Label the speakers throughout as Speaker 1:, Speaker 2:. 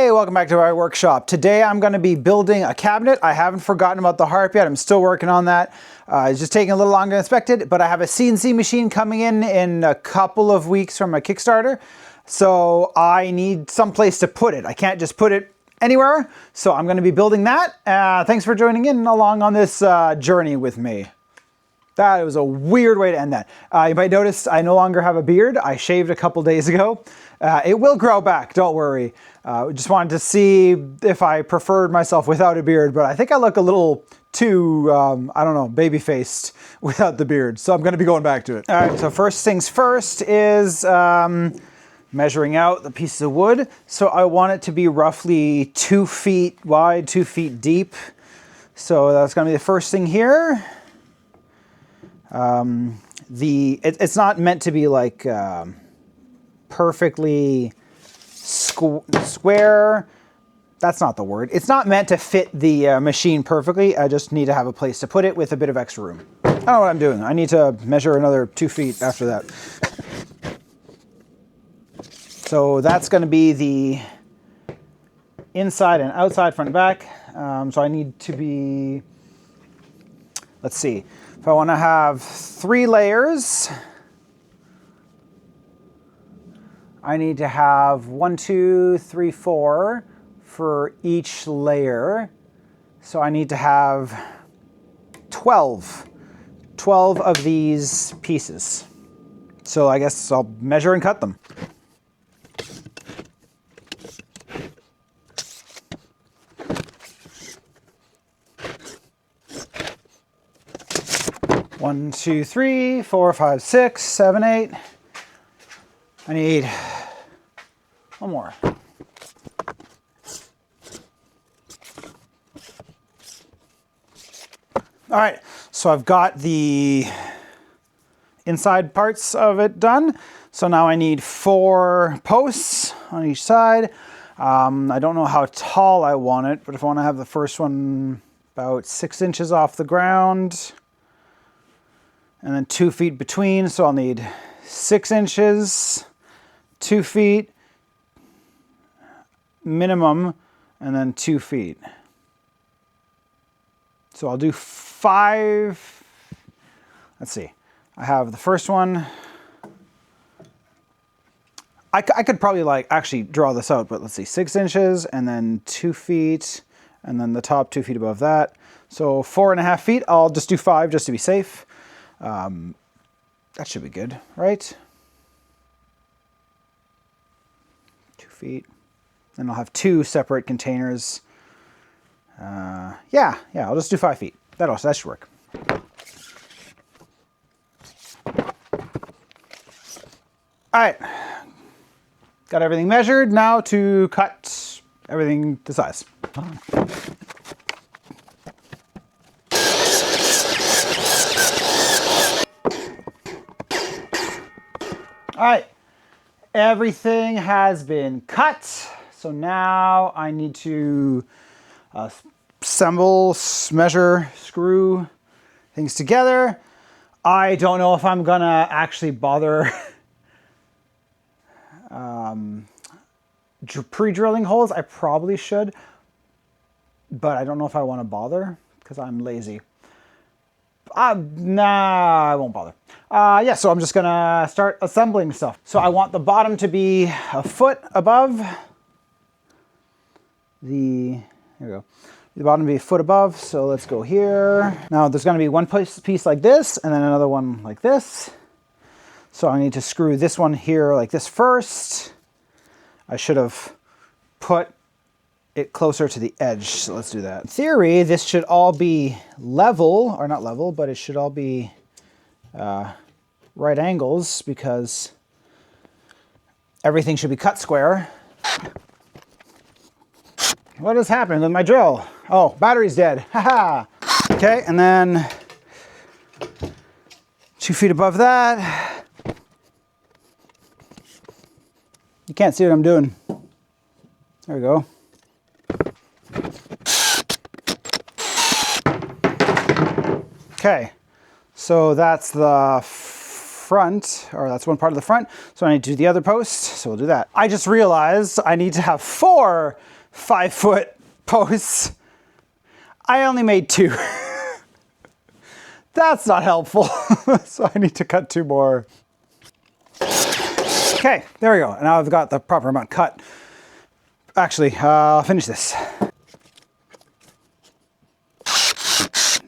Speaker 1: Hey, welcome back to our workshop. Today I'm going to be building a cabinet. I haven't forgotten about the harp yet. I'm still working on that. It's just taking a little longer than expected, but I have a CNC machine coming in a couple of weeks from a Kickstarter. So I need some place to put it. I can't just put it anywhere. So I'm going to be building that. Thanks for joining in along on this journey with me. That was a weird way to end that. You might notice I no longer have a beard. I shaved a couple days ago. It will grow back, don't worry. Just wanted to see if I preferred myself without a beard, but I think I look a little too, I don't know, baby-faced without the beard. So I'm going to be going back to it. All right, so first things first is measuring out the pieces of wood. So I want it to be roughly 2 feet wide, 2 feet deep. So that's going to be the first thing here. It's not meant to be like perfectly square. That's not the word. It's not meant to fit the machine perfectly. I just need to have a place to put it with a bit of extra room. I don't know what I'm doing. I need to measure another 2 feet after that. So that's going to be the inside and outside, front and back. So I need to be, let's see. If I want to have 3 layers, I need to have 1, 2, 3, 4 for each layer. So I need to have 12 of these pieces. So I guess I'll measure and cut them. One, 2, 3, 4, 5, 6, 7, 8. I need one more. All right, so I've got the inside parts of it done. So now I need 4 posts on each side. I don't know how tall I want it, but if I want to have the first one about 6 inches off the ground, and then 2 feet between, so I'll need 6 inches, 2 feet minimum, and then 2 feet. So I'll do 5. Let's see. I have the first one. I could probably like actually draw this out, but let's see, 6 inches, and then 2 feet, and then the top 2 feet above that. So 4.5 feet. I'll just do 5 just to be safe. That should be good, right? 2 feet. Then I'll have 2 separate containers. Yeah, I'll just do 5 feet. That should work. All right. Got everything measured. Now to cut everything to size. All right, everything has been cut. So now I need to assemble, measure, screw things together. I don't know if I'm gonna actually bother pre-drilling holes. I probably should, but I don't know if I want to bother because I'm lazy. Nah, I won't bother. Yeah, so I'm just gonna start assembling stuff. So I want the bottom to be a foot above here we go. The bottom to be a foot above, so let's go here. Now there's gonna be one piece like this, and then another one like this. So I need to screw this one here like this first. I should have put it closer to the edge, so let's do that. In theory, this should all be level, or not level, but it should all be right angles because everything should be cut square. What has happened with my drill? Oh, battery's dead, haha. Okay, and then 2 feet above that. You can't see what I'm doing. There we go. Okay, so that's the front, or that's one part of the front. So I need to do the other post, so we'll do that. I just realized I need to have 4 5-foot posts. I only made 2. That's not helpful. So I need to cut 2 more. Okay, there we go. Now I've got the proper amount cut. Actually, I'll finish this.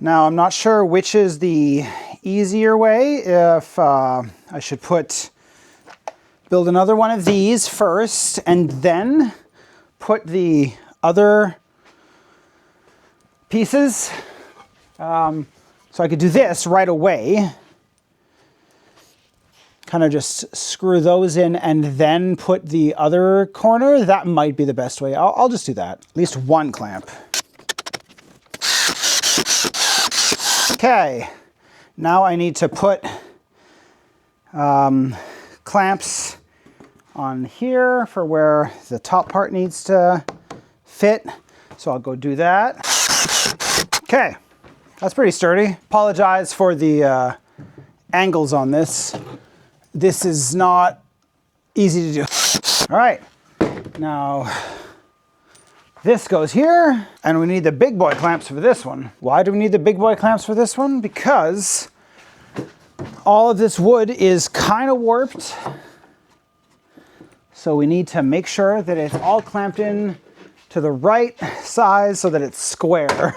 Speaker 1: Now I'm not sure which is the easier way. If I should build another one of these first and then put the other pieces. So I could do this right away. Kind of just screw those in and then put the other corner. That might be the best way. I'll just do that. At least one clamp. Okay, now I need to put clamps on here for where the top part needs to fit. So I'll go do that. Okay, that's pretty sturdy. Apologize for the angles on this. This is not easy to do. All right, now this goes here, and we need the big boy clamps for this one. Why do we need the big boy clamps for this one? Because all of this wood is kind of warped. So we need to make sure that it's all clamped in to the right size so that it's square.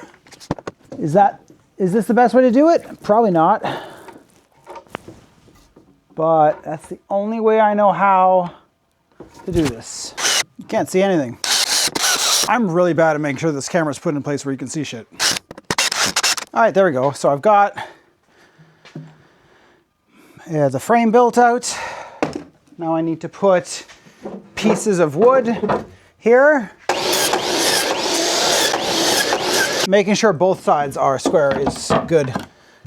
Speaker 1: Is this the best way to do it? Probably not. But that's the only way I know how to do this. You can't see anything. I'm really bad at making sure this camera's put in place where you can see shit. All right, there we go. So I've got the frame built out. Now I need to put pieces of wood here. Making sure both sides are square is good.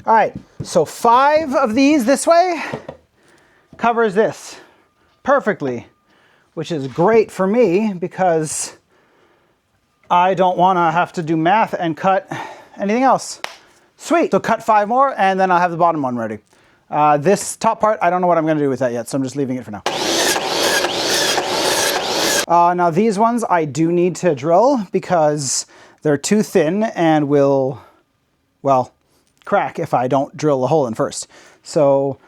Speaker 1: All right, so 5 of these this way covers this perfectly, which is great for me because I don't want to have to do math and cut anything else. Sweet. So cut 5 more and then I'll have the bottom one ready. This top part, I don't know what I'm going to do with that yet, so I'm just leaving it for now. Now these ones I do need to drill because they're too thin and will, well, crack if I don't drill a hole in first. So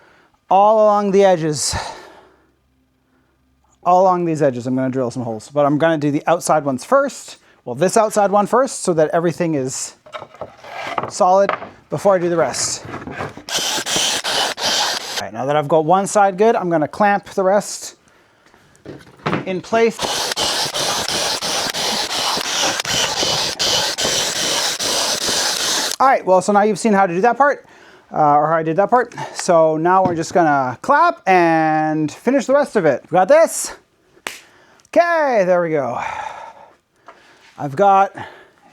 Speaker 1: all along the edges, all along these edges, I'm going to drill some holes. But I'm going to do the outside ones first. Well, this outside one first so that everything is solid before I do the rest. All right, now that I've got one side good, I'm going to clamp the rest in place. All right, well, so now you've seen how to do that part, or how I did that part. So now we're just gonna clap and finish the rest of it. Got this? Okay, there we go. I've got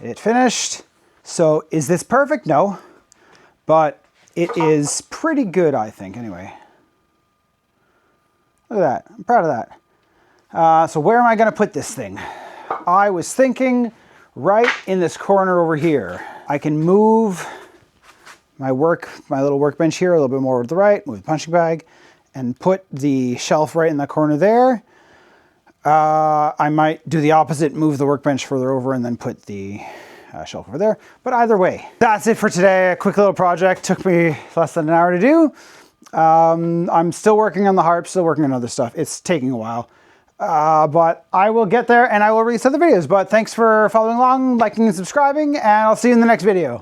Speaker 1: it finished. So is this perfect? No, but it is pretty good, I think, anyway. Look at that, I'm proud of that. So where am I gonna put this thing? I was thinking right in this corner over here. I can move my little workbench here a little bit more to the right, move the punching bag, and put the shelf right in the corner there. I might do the opposite, move the workbench further over and then put the shelf over there. But either way, that's it for today. A quick little project. Took me less than an hour to do. I'm still working on the harp, still working on other stuff. It's taking a while. But I will get there and I will release other videos. But thanks for following along, liking and subscribing, and I'll see you in the next video.